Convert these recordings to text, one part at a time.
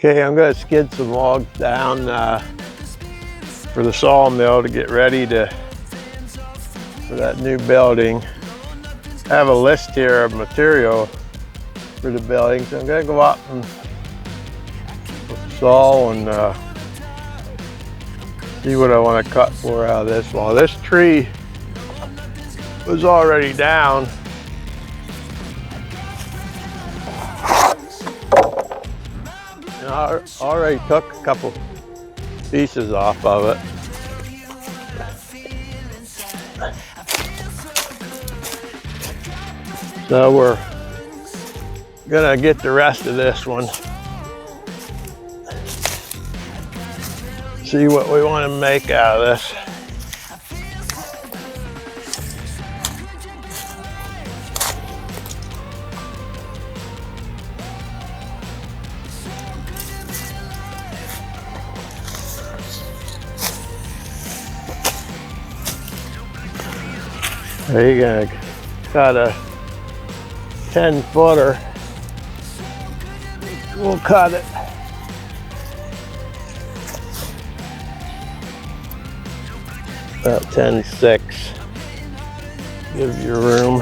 Okay, I'm going to skid some logs down for the sawmill to get ready for that new building. I have a list here of material for the building, so I'm going to go out and saw and see what I want to cut for out of this. Well, this tree was already down. And I already took a couple pieces off of it. So we're gonna get the rest of this one. See what we want to make out of this. There you go. Got a 10-footer. We'll cut it. About 10.6. Give you room.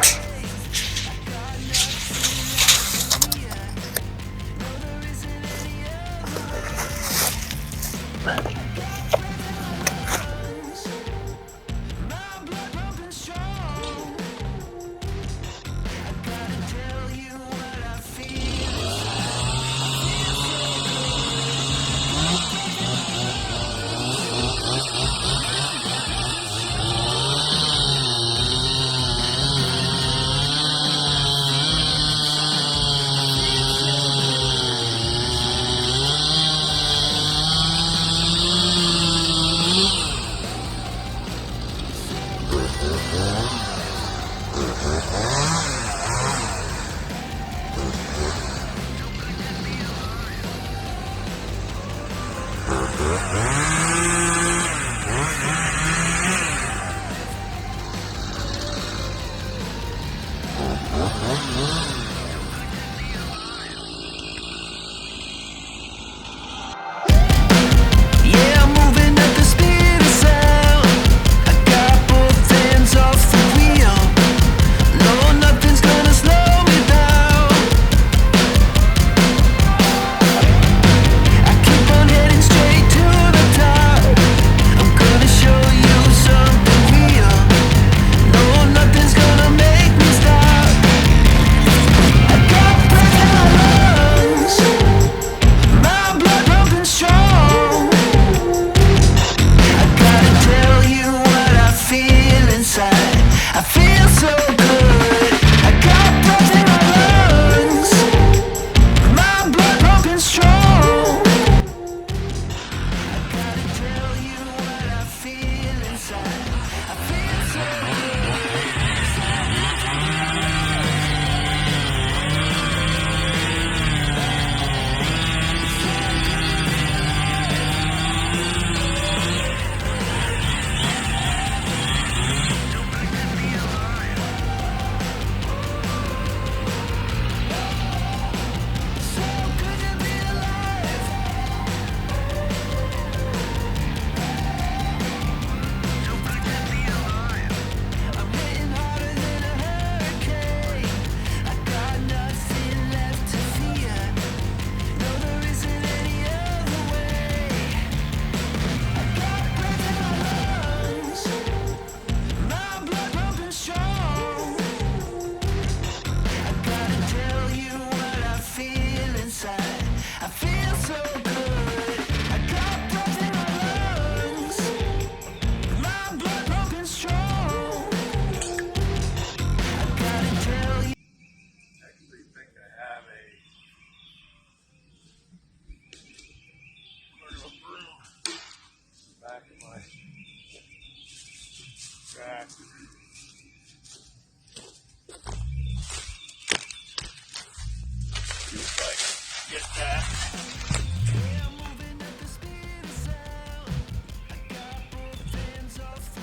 Get that.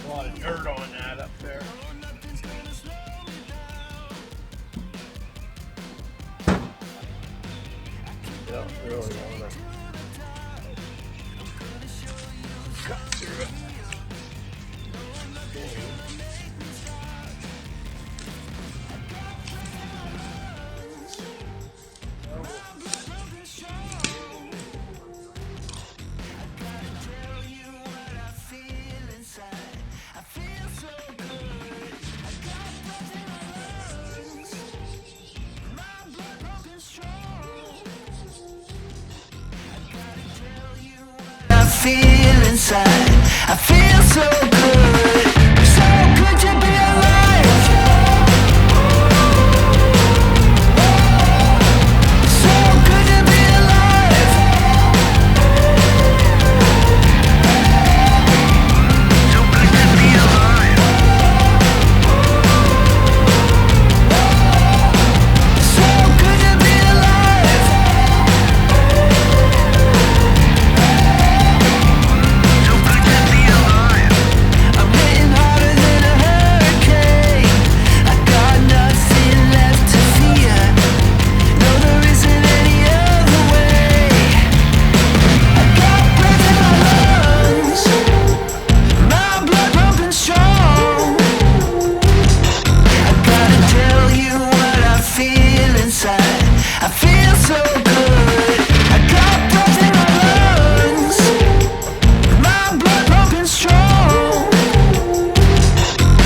A lot of dirt on that up there. Don't really want to Feel inside, I feel so good to be alive. So good to be alive. So good to be alive. So good to be alive. I'm hitting harder than a hurricane. I got nothing left to fear. No, there isn't any other way. I got breath in my lungs, my blood pumping strong. I gotta tell you what I feel inside. I feel so good. I got breath in my lungs, my blood pumping strong.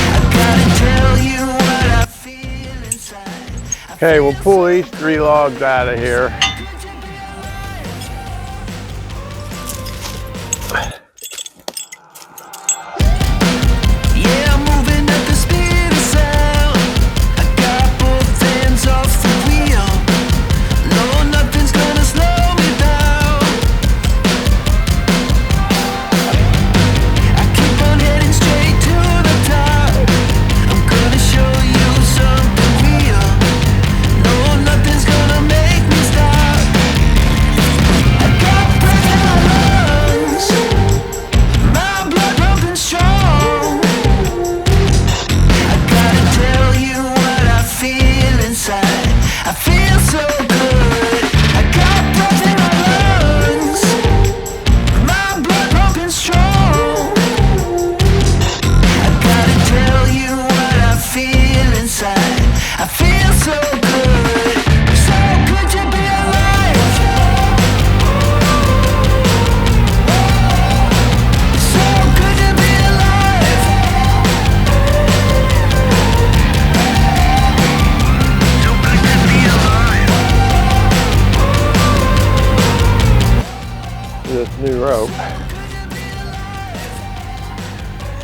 I gotta tell you what I feel inside. Okay, we'll pull these 3 logs out of here. Yeah, I'm moving at the speed of sound. I got both hands off the wheel. No, nothing's gonna slow me down. I keep on heading straight to the top. I'm gonna show you something real. No, nothing's gonna make me stop. I got breath in my lungs, my blood pumping strong. I gotta tell you what I feel inside. I feel so good. I got breath in my lungs, my blood pumping strong. I gotta tell you what I feel inside. I feel so good to be alive. So good to be alive. So good to be alive. This new rope.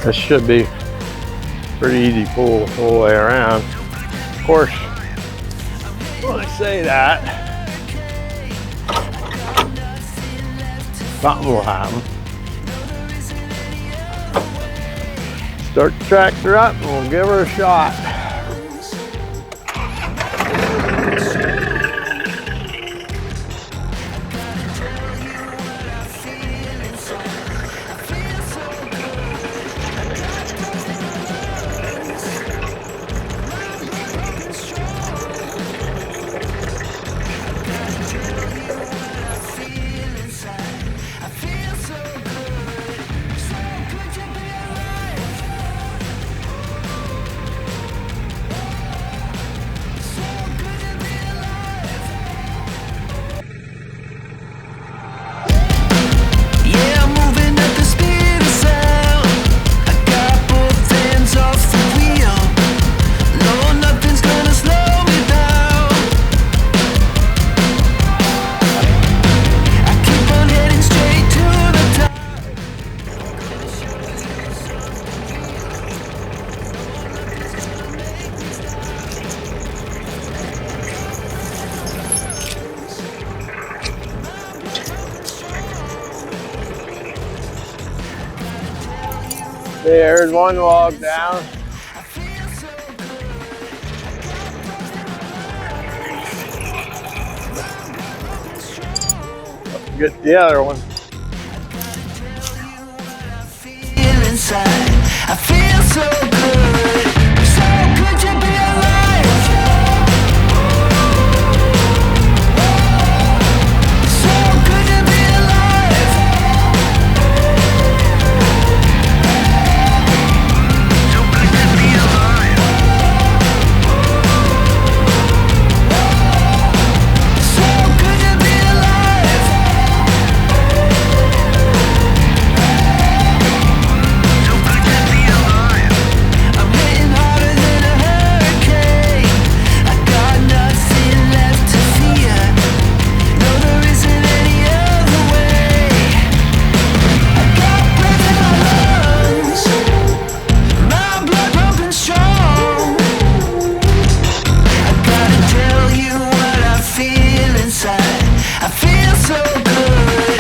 This should be pretty easy pull the whole way around. Of course, when I say that, something will happen. Start the tractor up and we'll give her a shot. Yeah, I'm moving at the speed of sound. I got both hands off the wheel. No, nothing's gonna slow me down. I keep on heading straight to the top. There's one log down. Get the other one. Feel inside. I feel so good to be alive. So good to be alive. I feel so good.